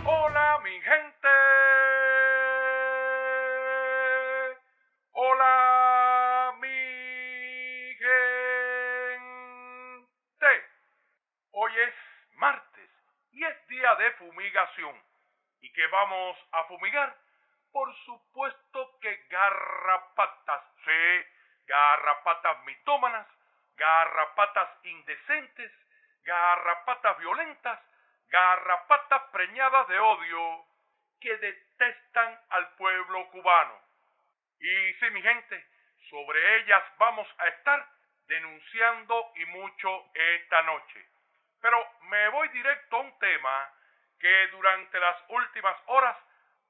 Hola mi gente. Hola mi gente. Hoy es martes y es día de fumigación. ¿Y qué vamos a fumigar? Por supuesto que garrapatas. Sí, garrapatas mitómanas, garrapatas indecentes, garrapatas violentas, garrapatas preñadas de odio que detestan al pueblo cubano. Y sí, mi gente, sobre ellas vamos a estar denunciando y mucho esta noche. Pero me voy directo a un tema que durante las últimas horas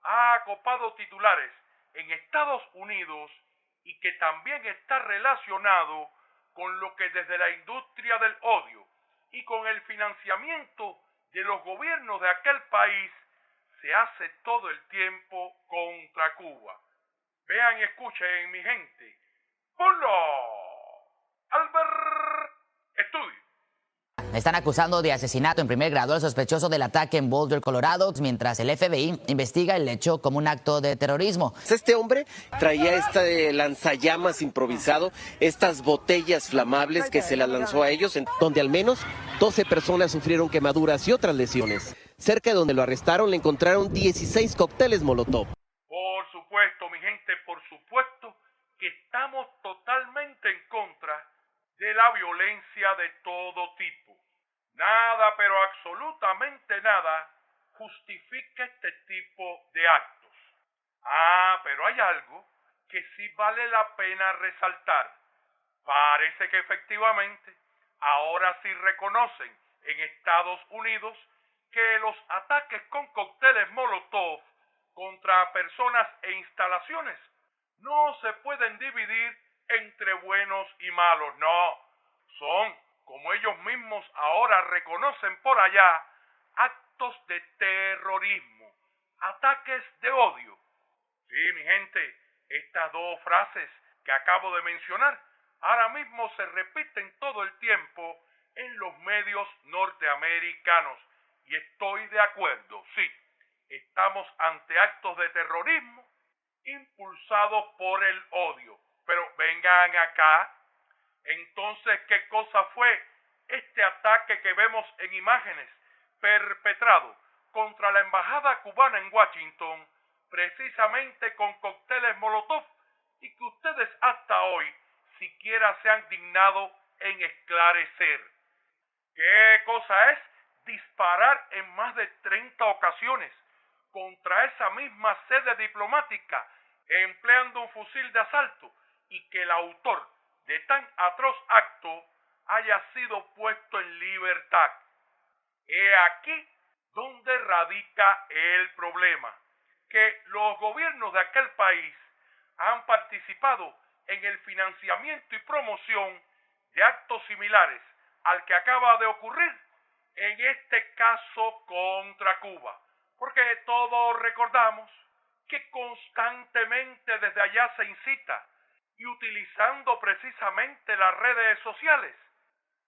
ha acopado titulares en Estados Unidos y que también está relacionado con lo que desde la industria del odio y con el financiamiento de los gobiernos de aquel país se hace todo el tiempo contra Cuba. Vean y escuchen, mi gente. ¡Ponlo! Albert Estudio. Están acusando de asesinato en primer grado al sospechoso del ataque en Boulder, Colorado, mientras el FBI investiga el hecho como un acto de terrorismo. Este hombre traía lanzallamas improvisado, estas botellas flamables que se las lanzó a ellos, en donde al menos 12 personas sufrieron quemaduras y otras lesiones. Cerca de donde lo arrestaron le encontraron 16 cócteles Molotov. Por supuesto, mi gente, por supuesto que estamos totalmente en contra de la violencia de todo tipo. Nada, pero absolutamente nada, justifica este tipo de actos. Pero hay algo que sí vale la pena resaltar. Parece que efectivamente ahora sí reconocen en Estados Unidos que los ataques con cócteles Molotov contra personas e instalaciones no se pueden dividir entre buenos y malos, no. Son, como ellos mismos ahora reconocen por allá, actos de terrorismo, ataques de odio. Sí, mi gente, estas dos frases que acabo de mencionar ahora mismo se repiten todo el tiempo en los medios norteamericanos. Y estoy de acuerdo, sí, estamos ante actos de terrorismo impulsados por el odio. Pero vengan acá, entonces, ¿qué cosa fue este ataque que vemos en imágenes perpetrado contra la embajada cubana en Washington, precisamente con cócteles Molotov, y que ustedes hasta hoy siquiera se han dignado en esclarecer? ¿Qué cosa es disparar en más de 30 ocasiones contra esa misma sede diplomática empleando un fusil de asalto y que el autor de tan atroz acto haya sido puesto en libertad? He aquí donde radica el problema, que los gobiernos de aquel país han participado en el financiamiento y promoción de actos similares al que acaba de ocurrir en este caso contra Cuba, porque todos recordamos que constantemente desde allá se incita, y utilizando precisamente las redes sociales,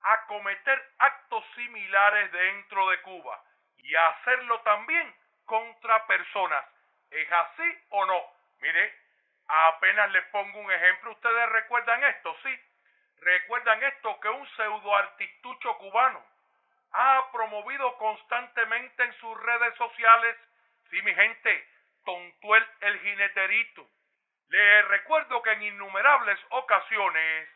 a cometer actos similares dentro de Cuba y a hacerlo también contra personas. ¿Es así o no? Mire, apenas les pongo un ejemplo. ¿Ustedes recuerdan esto? Sí. ¿Recuerdan esto que un pseudoartistucho cubano ha promovido constantemente en sus redes sociales? Sí, mi gente, Tontuel el jineterito. Les recuerdo que en innumerables ocasiones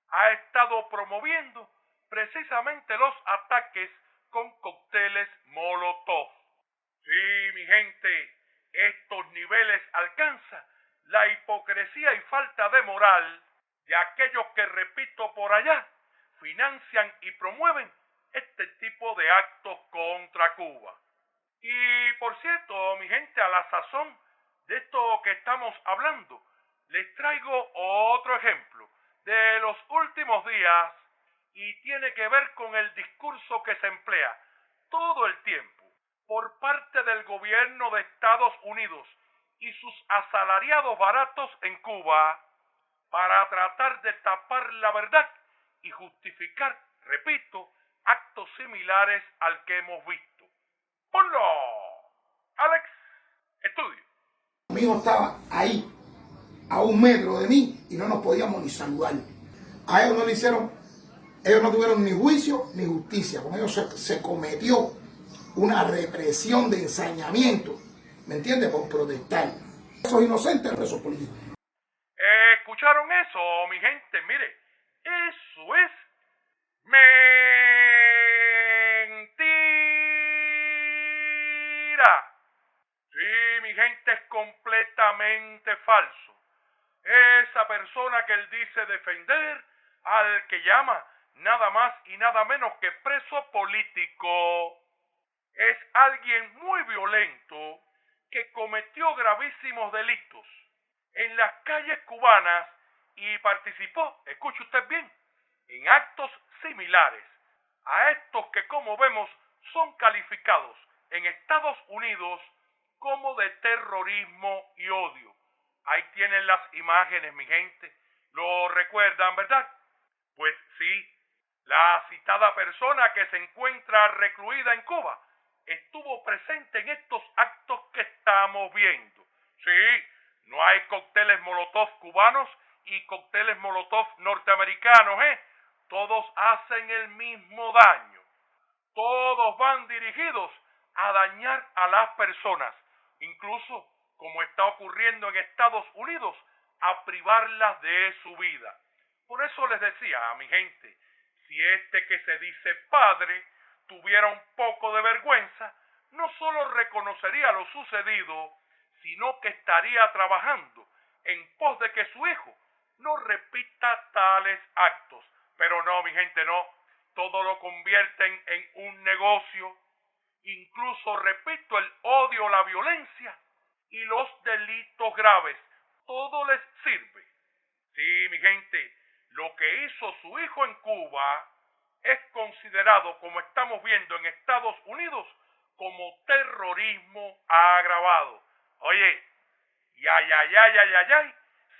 ha estado promoviendo precisamente los ataques con cócteles Molotov. Sí, gente, estos niveles alcanza la hipocresía y falta de moral de aquellos que, repito, por allá financian y promueven este tipo de actos contra Cuba. Y por cierto, mi gente, a la sazón de esto que estamos hablando, les traigo otro ejemplo de los últimos días y tiene que ver con el discurso que se emplea todo el tiempo por parte del gobierno de Estados Unidos y sus asalariados baratos en Cuba para tratar de tapar la verdad y justificar, repito, actos similares al que hemos visto. ¡Ponlo! Alex, estudio. Mi hijo estaba ahí, a 1 metro de mí, y no nos podíamos ni saludar. A ellos no le hicieron, ellos no tuvieron ni juicio ni justicia. Con ellos se cometió una represión de ensañamiento, ¿me entiendes? Por protestar. Esos inocentes presos políticos. ¿Escucharon eso, mi gente? Mire, eso es mentira. Sí, mi gente, es completamente falso. Esa persona que él dice defender, al que llama nada más y nada menos que preso político, es alguien muy violento que cometió gravísimos delitos en las calles cubanas y participó, escuche usted bien, en actos similares a estos que, como vemos, son calificados en Estados Unidos como de terrorismo y odio. Ahí tienen las imágenes, mi gente. ¿Lo recuerdan, verdad? Pues sí, la citada persona que se encuentra recluida en Cuba estuvo presente en estos actos que estamos viendo. Sí, no hay cócteles molotov cubanos y cócteles molotov norteamericanos, Todos hacen el mismo daño. Todos van dirigidos a dañar a las personas, incluso, como está ocurriendo en Estados Unidos, a privarlas de su vida. Por eso les decía a mi gente, si este que se dice padre tuviera un poco de vergüenza, no solo reconocería lo sucedido, sino que estaría trabajando en pos de que su hijo no repita tales actos. Pero no, mi gente, no. Todo lo convierten en un negocio. Incluso, repito, el odio, la violencia y los delitos graves. Todo les sirve. Sí, mi gente, lo que hizo su hijo en Cuba es considerado, como estamos viendo en Estados Unidos, como terrorismo agravado. Oye,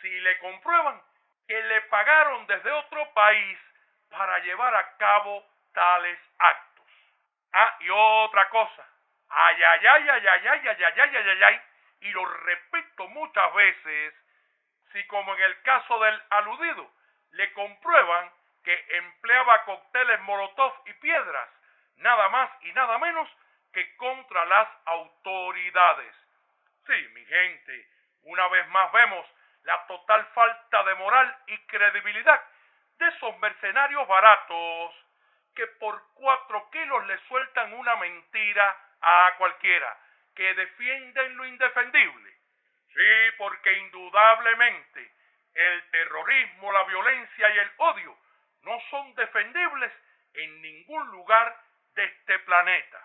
si le comprueban que le pagaron desde otro país para llevar a cabo tales actos. Ah, y otra cosa, y lo repito muchas veces, si como en el caso del aludido, le comprueban que empleaba cócteles molotov y piedras, nada más y nada menos que contra las autoridades. Sí, mi gente, una vez más vemos la total falta de moral y credibilidad de esos mercenarios baratos que por 4 kilos le sueltan una mentira a cualquiera, que defienden lo indefendible. Sí, porque indudablemente el terrorismo, la violencia y el odio no son defendibles en ningún lugar de este planeta.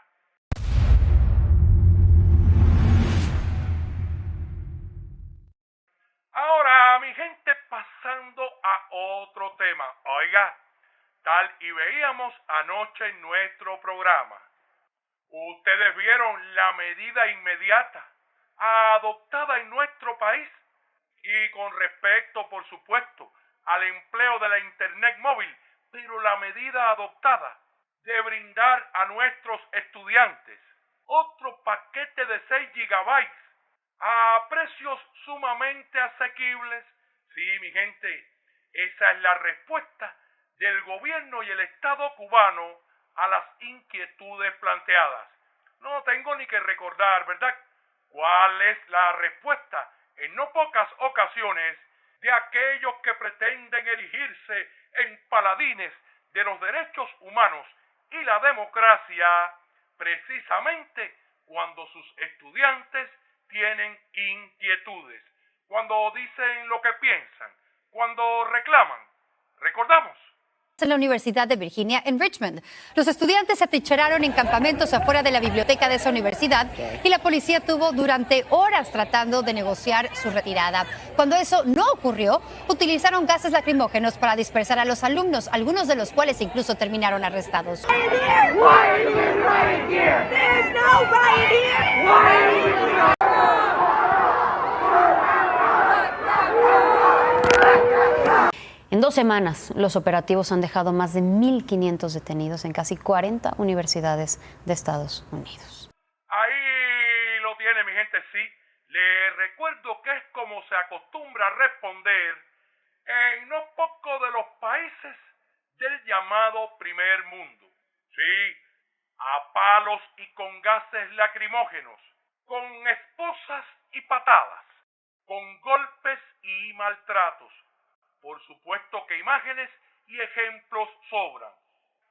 Ahora, mi gente, pasando a otro tema. Oiga, tal y veíamos anoche en nuestro programa, ustedes vieron la medida inmediata adoptada en nuestro país y con respecto, por supuesto, al empleo de la internet móvil, pero la medida adoptada de brindar a nuestros estudiantes otro paquete de 6 gigabytes a precios sumamente asequibles. Sí, mi gente, esa es la respuesta del gobierno y el Estado cubano a las inquietudes planteadas. No tengo ni que recordar, ¿verdad?, cuál es la respuesta en no pocas ocasiones de aquellos que pretenden erigirse en paladines de los derechos humanos y la democracia, precisamente cuando sus estudiantes tienen inquietudes, cuando dicen lo que piensan, cuando reclaman. ¿Recordamos? En la Universidad de Virginia en Richmond. Los estudiantes se atrincheraron en campamentos afuera de la biblioteca de esa universidad y la policía tuvo durante horas tratando de negociar su retirada. Cuando eso no ocurrió, utilizaron gases lacrimógenos para dispersar a los alumnos, algunos de los cuales incluso terminaron arrestados. En 2 semanas, los operativos han dejado más de 1.500 detenidos en casi 40 universidades de Estados Unidos. Ahí lo tiene, mi gente, sí. Le recuerdo que es como se acostumbra a responder en no poco de los países del llamado primer mundo. Sí, a palos y con gases lacrimógenos, con esposas y patadas, con golpes y maltratos. Por supuesto que imágenes y ejemplos sobran.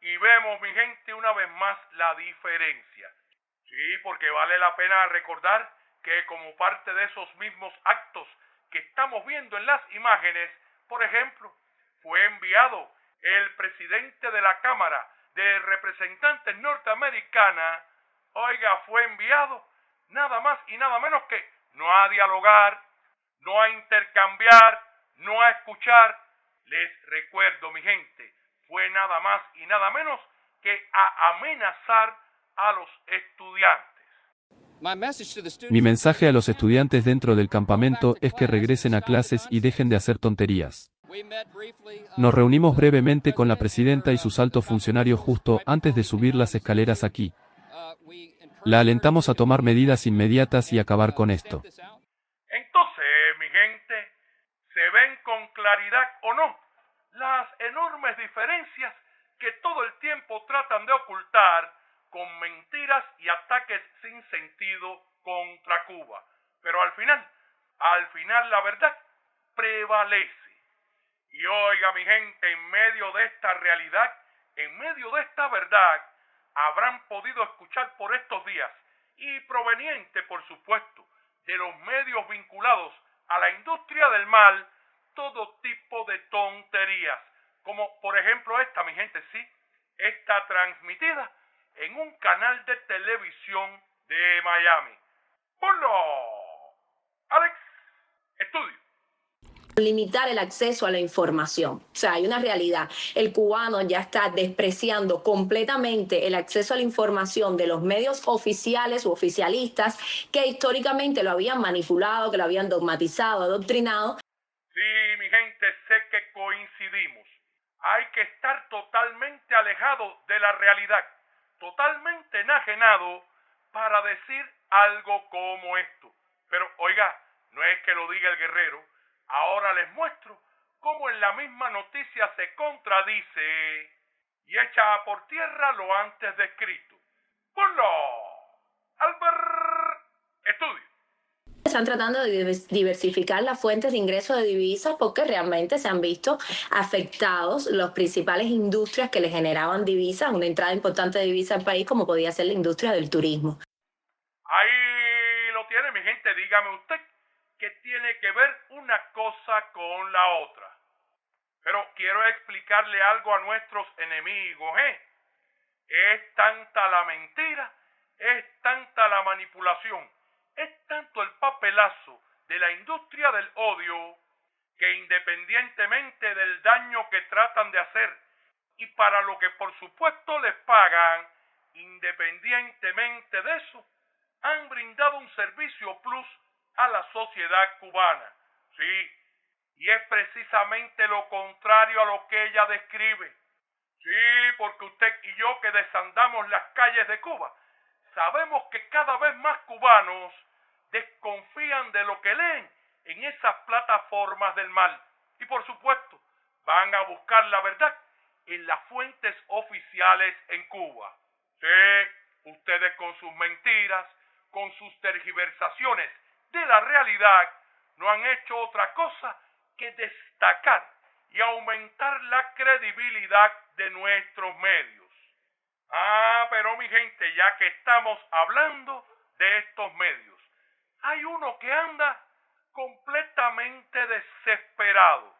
Y vemos, mi gente, una vez más la diferencia. Sí, porque vale la pena recordar que como parte de esos mismos actos que estamos viendo en las imágenes, por ejemplo, fue enviado el presidente de la Cámara de Representantes norteamericana, fue enviado nada más y nada menos que no a dialogar, no a intercambiar, no a escuchar. Les recuerdo, mi gente, fue nada más y nada menos que a amenazar a los estudiantes. Mi mensaje a los estudiantes dentro del campamento es que regresen a clases y dejen de hacer tonterías. Nos reunimos brevemente con la presidenta y sus altos funcionarios justo antes de subir las escaleras aquí. La alentamos a tomar medidas inmediatas y acabar con esto. Entonces, mi gente, ¿se ven con claridad o no las enormes diferencias que todo el tiempo tratan de ocultar con mentiras y ataques sin sentido contra Cuba? Pero al final la verdad prevalece. Y oiga, mi gente, en medio de esta realidad, en medio de esta verdad, habrán podido escuchar por estos días, y proveniente, por supuesto, de los medios vinculados a la industria del mal, todo tipo de tonterías, como por ejemplo esta, mi gente, sí, esta transmitida en un canal de televisión de Miami. ¡Ponlo! Alex, estudio. Limitar el acceso a la información. O sea, hay una realidad. El cubano ya está despreciando completamente el acceso a la información de los medios oficiales u oficialistas que históricamente lo habían manipulado, que lo habían dogmatizado, adoctrinado. Sí, mi gente, sé que coincidimos. Hay que estar totalmente alejado de la realidad, totalmente enajenado para decir algo como esto. Pero, oiga, no es que lo diga el guerrero. Ahora les muestro cómo en la misma noticia se contradice y echa por tierra lo antes descrito. ¡Ponlo! Albert, estudio. Están tratando de diversificar las fuentes de ingresos de divisas porque realmente se han visto afectados las principales industrias que le generaban divisas, una entrada importante de divisas al país como podía ser la industria del turismo. Ahí lo tiene, mi gente. Dígame usted qué tiene que ver una cosa con la otra. Pero quiero explicarle algo a nuestros enemigos, Es tanta la mentira, es tanta la manipulación, es tanto el papelazo de la industria del odio que independientemente del daño que tratan de hacer y para lo que por supuesto les pagan, independientemente de eso, han brindado un servicio plus a la sociedad cubana. Sí, y es precisamente lo contrario a lo que ella describe. Sí, porque usted y yo que desandamos las calles de Cuba, sabemos que cada vez más cubanos desconfían de lo que leen en esas plataformas del mal. Y por supuesto, van a buscar la verdad en las fuentes oficiales en Cuba. Sí, ustedes con sus mentiras, con sus tergiversaciones de la realidad, no han hecho otra cosa que destacar y aumentar la credibilidad de nuestros medios. Pero mi gente, ya que estamos hablando estos medios. Hay uno que anda completamente desesperado.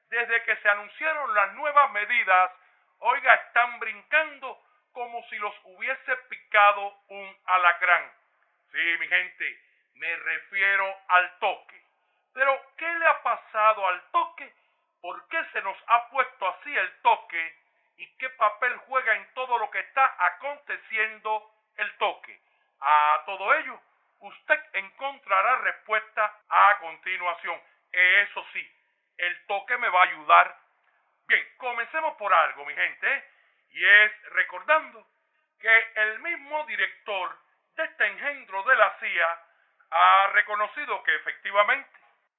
Desde que se anunciaron las nuevas medidas, oiga, están brincando como si los hubiese picado un alacrán. Sí, mi gente, me refiero al toque. Pero, ¿qué le ha pasado al toque? ¿Por qué se nos ha puesto así el toque? ¿Y qué papel juega en todo lo que está aconteciendo el toque? A todo ello, usted encontrará respuesta a continuación. Eso sí, el toque me va a ayudar. Bien, comencemos por algo, mi gente, y es recordando que el mismo director de este engendro de la CIA ha reconocido que efectivamente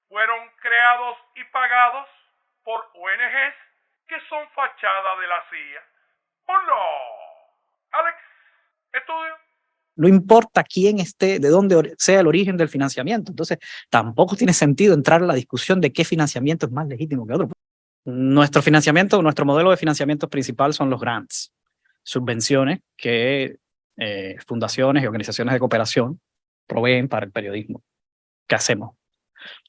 fueron creados y pagados por ONGs que son fachada de la CIA. ¡Hola! Alex, estudio. No importa quién esté, de dónde sea el origen del financiamiento. Entonces, tampoco tiene sentido entrar en la discusión de qué financiamiento es más legítimo que otro. Nuestro financiamiento, nuestro modelo de financiamiento principal son los grants, subvenciones que fundaciones y organizaciones de cooperación proveen para el periodismo que hacemos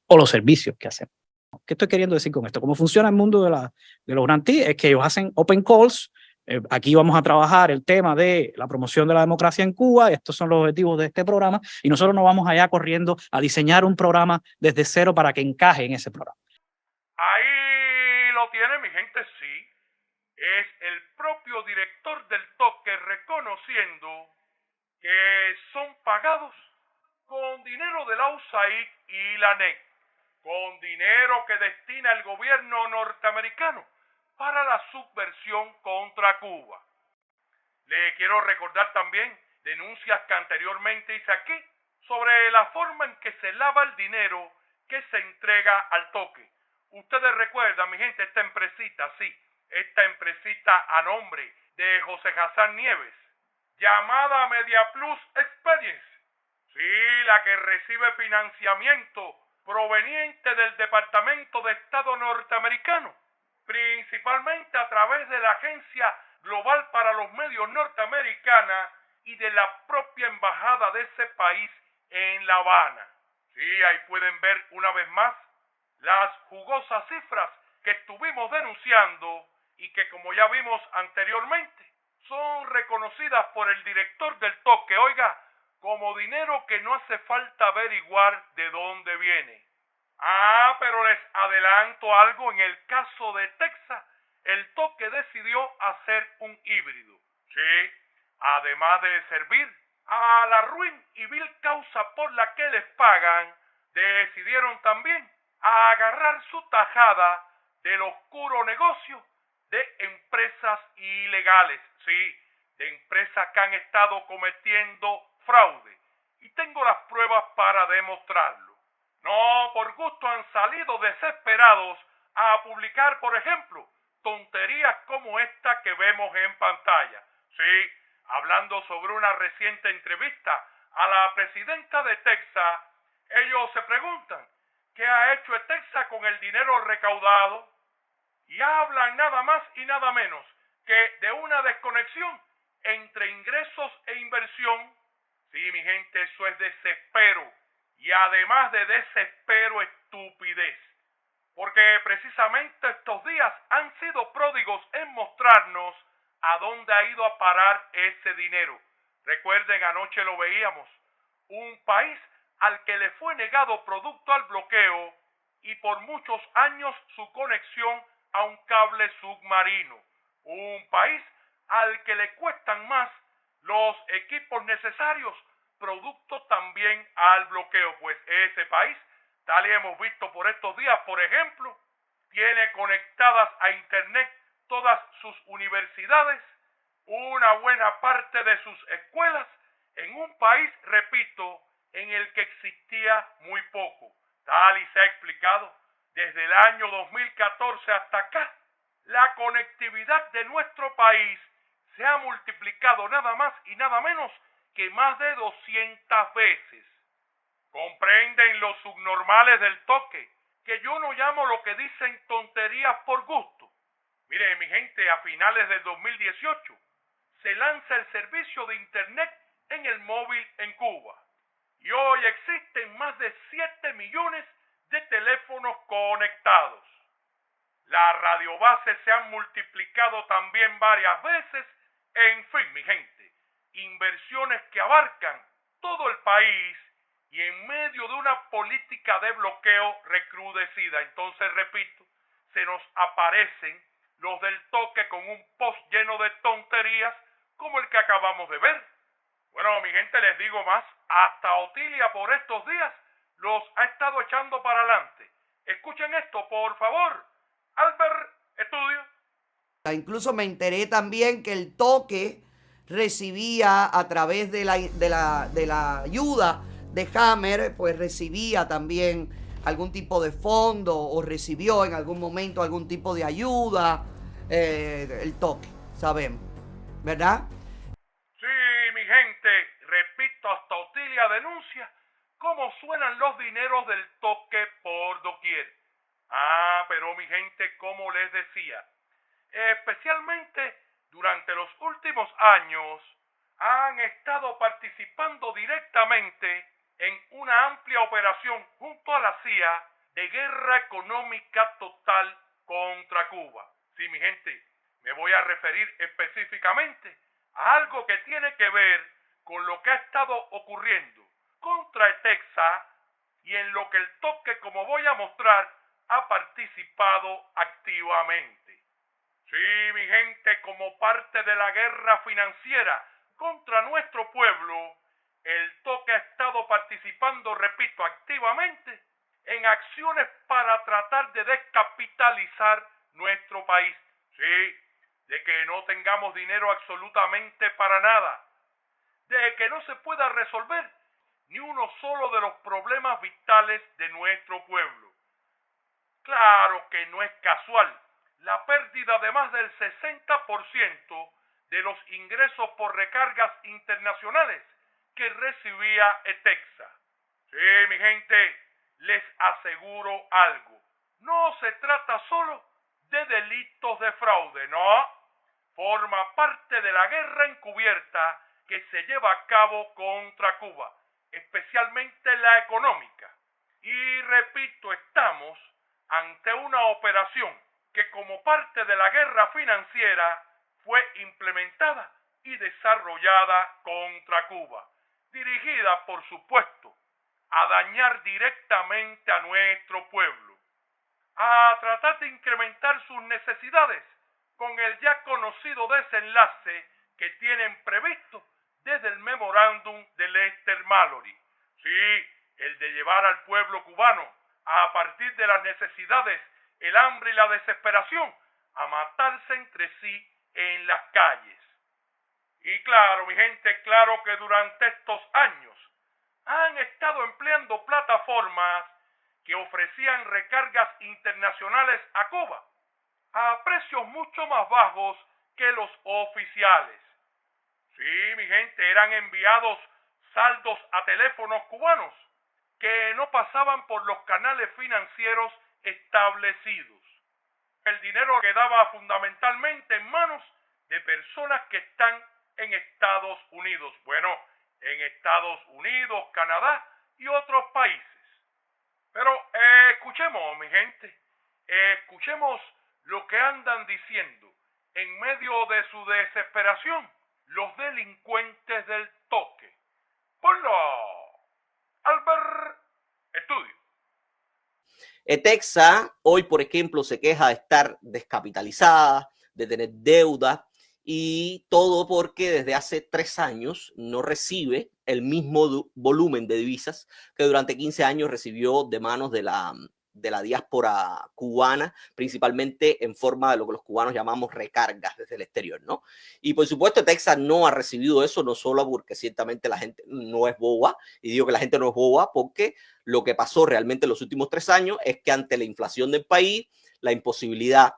o los servicios que hacemos. ¿Qué estoy queriendo decir con esto? ¿Cómo funciona el mundo de los grantees? Es que ellos hacen open calls. Aquí vamos a trabajar el tema de la promoción de la democracia en Cuba. Estos son los objetivos de este programa. Y nosotros nos vamos allá corriendo a diseñar un programa desde cero para que encaje en ese programa. Ahí lo tiene, mi gente, sí. Es el propio director del toque reconociendo que son pagados con dinero de la USAID y la NEC, con dinero que destina el gobierno norteamericano para la subversión contra Cuba. Le quiero recordar también denuncias que anteriormente hice aquí sobre la forma en que se lava el dinero que se entrega al toque. Ustedes recuerdan, mi gente, esta empresita a nombre de José Hassan Nieves, llamada Media Plus Experience. Sí, la que recibe financiamiento proveniente del Departamento de Estado norteamericano, principalmente a través de la Agencia Global para los Medios norteamericana y de la propia embajada de ese país en La Habana. Sí, ahí pueden ver una vez más las jugosas cifras que estuvimos denunciando y que, como ya vimos anteriormente, son reconocidas por el director del toque, oiga, como dinero que no hace falta averiguar de dónde viene. Pero les adelanto algo, en el caso de Texas, el toque decidió hacer un híbrido. Sí, además de servir a la ruin y vil causa por la que les pagan, decidieron también agarrar su tajada del oscuro negocio de empresas ilegales, sí, de empresas que han estado cometiendo fraude. Y tengo las pruebas para demostrarlo. No por gusto han salido desesperados a publicar, por ejemplo, tonterías como esta que vemos en pantalla. Sí, hablando sobre una reciente entrevista a la presidenta de Texas, ellos se preguntan qué ha hecho Texas con el dinero recaudado y hablan nada más y nada menos que de una desconexión entre ingresos e inversión. Sí, mi gente, eso es desespero. Y además de desespero, estupidez. Porque precisamente estos días han sido pródigos en mostrarnos a dónde ha ido a parar ese dinero. Recuerden, anoche lo veíamos. Un país al que le fue negado producto al bloqueo y por muchos años su conexión a un cable submarino. Un país al que le cuestan más los equipos necesarios producto también al bloqueo, pues ese país, tal y hemos visto por estos días, por ejemplo, tiene conectadas a internet todas sus universidades, una buena parte de sus escuelas, en un país, repito, en el que existía muy poco. Tal y se ha explicado, desde el año 2014 hasta acá, la conectividad de nuestro país se ha multiplicado nada más y nada menos que más de 200 veces. Comprenden los subnormales del toque, que yo no llamo lo que dicen tonterías por gusto. Mire, mi gente, a finales del 2018 se lanza el servicio de internet en el móvil en Cuba. hoy existen más de 7 millones de teléfonos conectados. Las radiobases se han multiplicado también varias veces. En fin, mi gente, inversiones que abarcan todo el país y en medio de una política de bloqueo recrudecida. Entonces, repito, se nos aparecen los del toque con un post lleno de tonterías como el que acabamos de ver. Bueno, mi gente, les digo más, hasta Otilia por estos días los ha estado echando para adelante. Escuchen esto, por favor. Albert, estudio. Incluso me enteré también que el toque recibía a través de la ayuda de Hammer, pues recibía también algún tipo de fondo o recibió en algún momento algún tipo de ayuda, el toque, sabemos, ¿verdad? Sí, mi gente, repito, hasta Otilia denuncia cómo suenan los dineros del toque por doquier. Pero mi gente, como les decía, especialmente durante los últimos años, han estado participando directamente en una amplia operación junto a la CIA de guerra económica total contra Cuba. Sí, mi gente, me voy a referir específicamente a algo que tiene que ver con lo que ha estado ocurriendo contra Texas y en lo que el toque, como voy a mostrar, ha participado activamente. Sí, mi gente, como parte de la guerra financiera contra nuestro pueblo, el toque ha estado participando, repito, activamente en acciones para tratar de descapitalizar nuestro país. Sí, de que no tengamos dinero absolutamente para nada, de que no se pueda resolver ni uno solo de los problemas vitales de nuestro pueblo. Claro que no es casual la pérdida de más del 60% de los ingresos por recargas internacionales que recibía Etexa. Sí, mi gente, les aseguro algo. No se trata solo de delitos de fraude, no. Forma parte de la guerra encubierta que se lleva a cabo contra Cuba, especialmente la económica. Y repito, estamos ante una operación que como parte de la guerra financiera fue implementada y desarrollada contra Cuba, dirigida, por supuesto, a dañar directamente a nuestro pueblo, a tratar de incrementar sus necesidades con el ya conocido desenlace que tienen previsto desde el memorándum de Lester Mallory. Sí, el de llevar al pueblo cubano a partir de las necesidades, el hambre y la desesperación, a matarse entre sí en las calles. Y claro, mi gente, claro que durante estos años han estado empleando plataformas que ofrecían recargas internacionales a Cuba a precios mucho más bajos que los oficiales. Sí, mi gente, eran enviados saldos a teléfonos cubanos que no pasaban por los canales financieros establecidos. El dinero quedaba fundamentalmente en manos de personas que están en Estados Unidos. Bueno, en Estados Unidos, Canadá y otros países. Pero escuchemos, mi gente, escuchemos lo que andan diciendo en medio de su desesperación los delincuentes del toque. Ponlo, Albert, estudio. Etexa hoy, por ejemplo, se queja de estar descapitalizada, de tener deuda y todo porque desde hace 3 años no recibe el mismo volumen de divisas que durante 15 años recibió de manos de la diáspora cubana, principalmente en forma de lo que los cubanos llamamos recargas desde el exterior, ¿no? Y por supuesto Texas no ha recibido eso, no solo porque ciertamente la gente no es boba, y digo que la gente no es boba porque lo que pasó realmente en los últimos 3 años es que ante la inflación del país, la imposibilidad,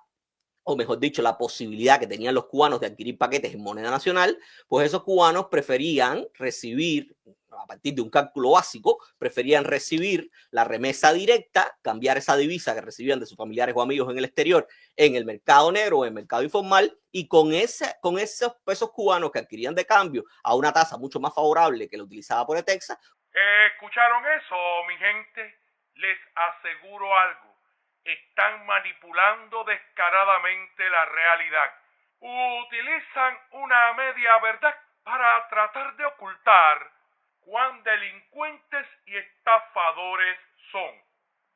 o mejor dicho, la posibilidad que tenían los cubanos de adquirir paquetes en moneda nacional, pues esos cubanos preferían recibir, a partir de un cálculo básico, preferían recibir la remesa directa, cambiar esa divisa que recibían de sus familiares o amigos en el exterior en el mercado negro o en el mercado informal, y con esos pesos cubanos que adquirían de cambio a una tasa mucho más favorable que la utilizada por Texas. ¿Escucharon eso, mi gente? Les aseguro algo. Están manipulando descaradamente la realidad. Utilizan una media verdad para tratar de ocultar cuán delincuentes y estafadores son.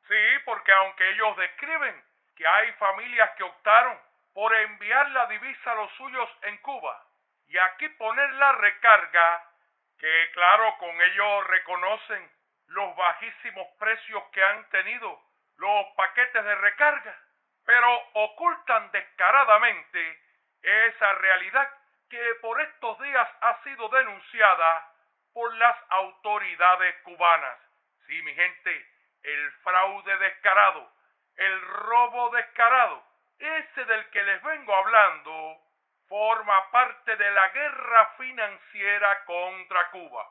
Sí, porque aunque ellos describen que hay familias que optaron por enviar la divisa a los suyos en Cuba y aquí poner la recarga, que claro, con ello reconocen los bajísimos precios que han tenido los paquetes de recarga, pero ocultan descaradamente esa realidad que por estos días ha sido denunciada por las autoridades cubanas. Sí, mi gente, el fraude descarado, el robo descarado, ese del que les vengo hablando, forma parte de la guerra financiera contra Cuba.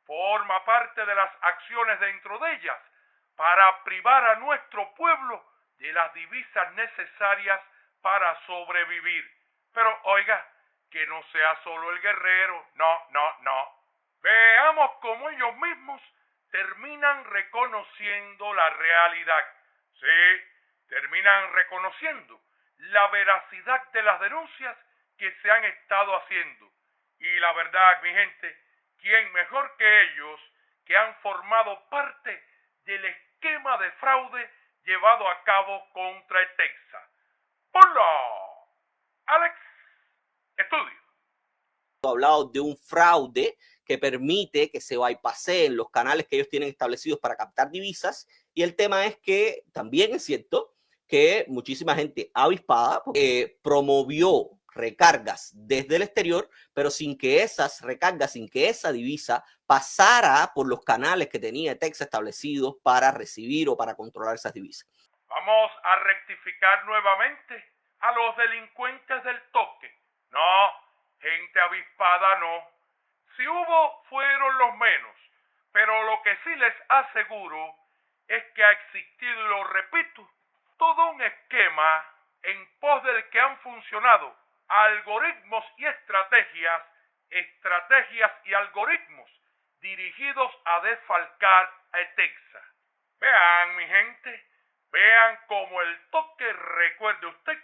Forma parte de las acciones dentro de ellas para privar a nuestro pueblo de las divisas necesarias para sobrevivir. Pero oiga, que no sea solo el guerrero, no. Veamos cómo ellos mismos terminan reconociendo la realidad. Sí, terminan reconociendo la veracidad de las denuncias que se han estado haciendo. Y la verdad, mi gente, ¿quién mejor que ellos que han formado parte del esquema de fraude llevado a cabo contra Etexa? ¡Ponlo! Alex, estudio. Hablado de un fraude que permite que se bypasseen los canales que ellos tienen establecidos para captar divisas, y el tema es que también es cierto que muchísima gente avispada promovió recargas desde el exterior, pero sin que esas recargas, sin que esa divisa pasara por los canales que tenía Texas establecidos para recibir o para controlar esas divisas. Vamos a rectificar nuevamente a los delincuentes del toque. No, gente avispada no. Si hubo, fueron los menos. Pero lo que sí les aseguro es que ha existido, y lo repito, todo un esquema en pos del que han funcionado algoritmos y estrategias y algoritmos dirigidos a desfalcar a Etexa. Vean, mi gente, vean cómo el toque, recuerde usted,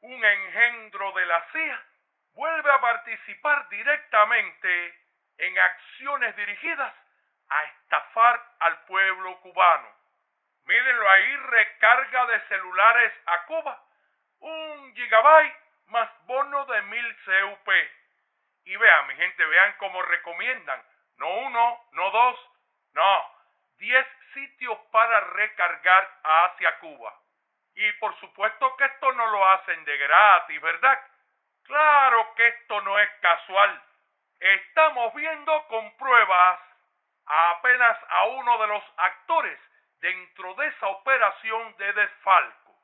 un engendro de la CIA, vuelve a participar directamente en acciones dirigidas a estafar al pueblo cubano. Mírenlo ahí, recarga de celulares a Cuba, 1 gigabyte más bono de 1000 CUP. Y vean, mi gente, vean cómo recomiendan, no 1, no 2, no, 10 sitios para recargar hacia Cuba. Y por supuesto que esto no lo hacen de gratis, ¿verdad? Claro que esto no es casual. Estamos viendo con pruebas apenas a uno de los actores dentro de esa operación de desfalco.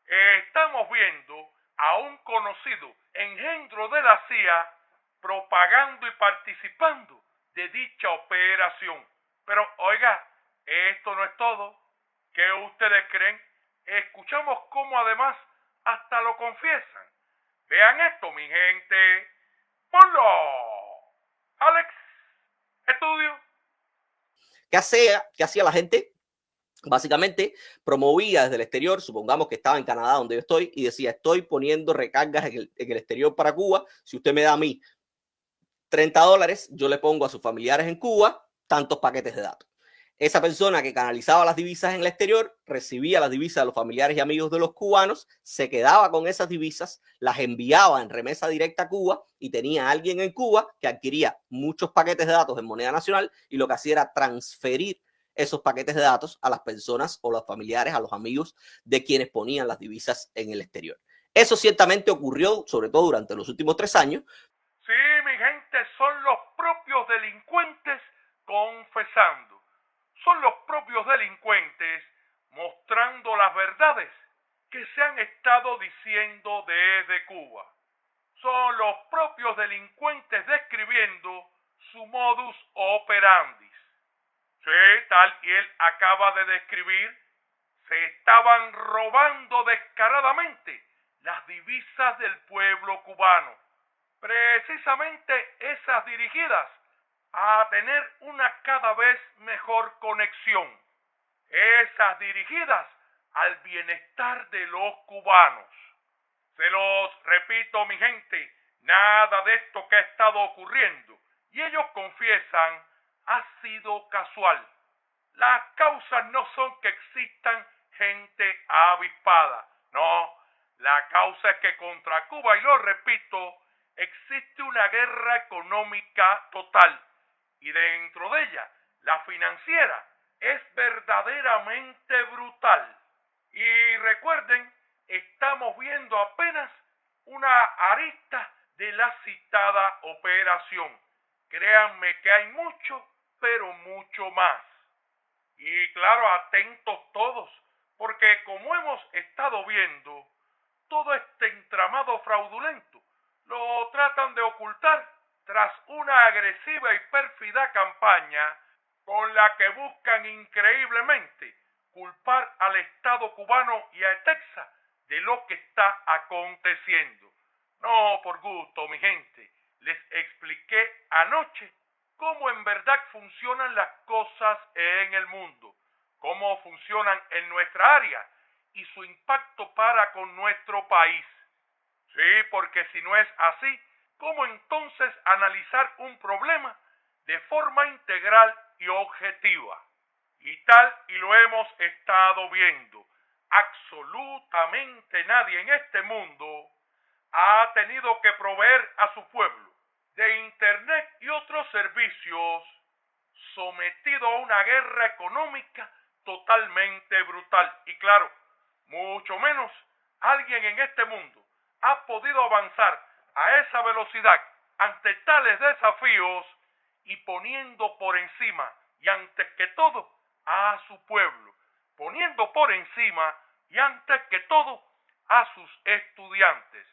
Estamos viendo a un conocido engendro de la CIA propagando y participando de dicha operación. Pero oiga, esto no es todo. ¿Qué ustedes creen? Escuchamos cómo además hasta lo confiesan. Vean esto, mi gente. ¡Ponlo! Alex, estudio. ¿Qué hacía la gente? Básicamente promovía desde el exterior, supongamos que estaba en Canadá donde yo estoy, y decía, estoy poniendo recargas en el exterior para Cuba, si usted me da a mí $30, yo le pongo a sus familiares en Cuba tantos paquetes de datos. Esa persona que canalizaba las divisas en el exterior recibía las divisas de los familiares y amigos de los cubanos, se quedaba con esas divisas, las enviaba en remesa directa a Cuba y tenía a alguien en Cuba que adquiría muchos paquetes de datos en moneda nacional y lo que hacía era transferir esos paquetes de datos a las personas o los familiares, a los amigos de quienes ponían las divisas en el exterior. Eso ciertamente ocurrió, sobre todo durante los últimos 3 años. Sí, mi gente, son los propios delincuentes confesando. Son los propios delincuentes mostrando las verdades que se han estado diciendo desde Cuba. Son los propios delincuentes describiendo su modus operandi. Sí, tal y él acaba de describir, se estaban robando descaradamente las divisas del pueblo cubano. Precisamente esas dirigidas a tener una cada vez mejor conexión, esas dirigidas al bienestar de los cubanos. Se los repito, mi gente, nada de esto que ha estado ocurriendo, y ellos confiesan, ha sido casual. Las causas no son que existan gente avispada, no, la causa es que contra Cuba, y lo repito, existe una guerra económica total, y dentro de ella, la financiera es verdaderamente brutal. Y recuerden, estamos viendo apenas una arista de la citada operación. Créanme que hay mucho, pero mucho más. Y claro, atentos todos, porque como hemos estado viendo, todo este entramado fraudulento lo tratan de ocultar tras una agresiva y pérfida campaña con la que buscan increíblemente culpar al Estado cubano y a Texas de lo que está aconteciendo. No por gusto, mi gente, les expliqué anoche cómo en verdad funcionan las cosas en el mundo, cómo funcionan en nuestra área y su impacto para con nuestro país. Sí, porque si no es así, ¿cómo entonces analizar un problema de forma integral y objetiva? Y tal y lo hemos estado viendo, absolutamente nadie en este mundo ha tenido que proveer a su pueblo de internet y otros servicios sometido a una guerra económica totalmente brutal. Y claro, mucho menos alguien en este mundo ha podido avanzar a esa velocidad ante tales desafíos y poniendo por encima y antes que todo a su pueblo, poniendo por encima y antes que todo a sus estudiantes.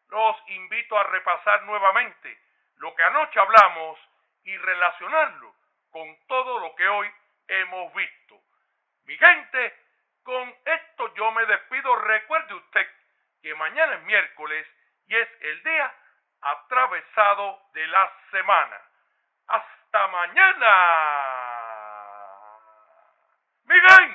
Los invito a repasar nuevamente lo que anoche hablamos y relacionarlo con todo lo que hoy hemos visto. Mi gente, con esto yo me despido. Recuerde usted que mañana es miércoles y es el día atravesado de la semana. ¡Hasta mañana! ¡Mi gente!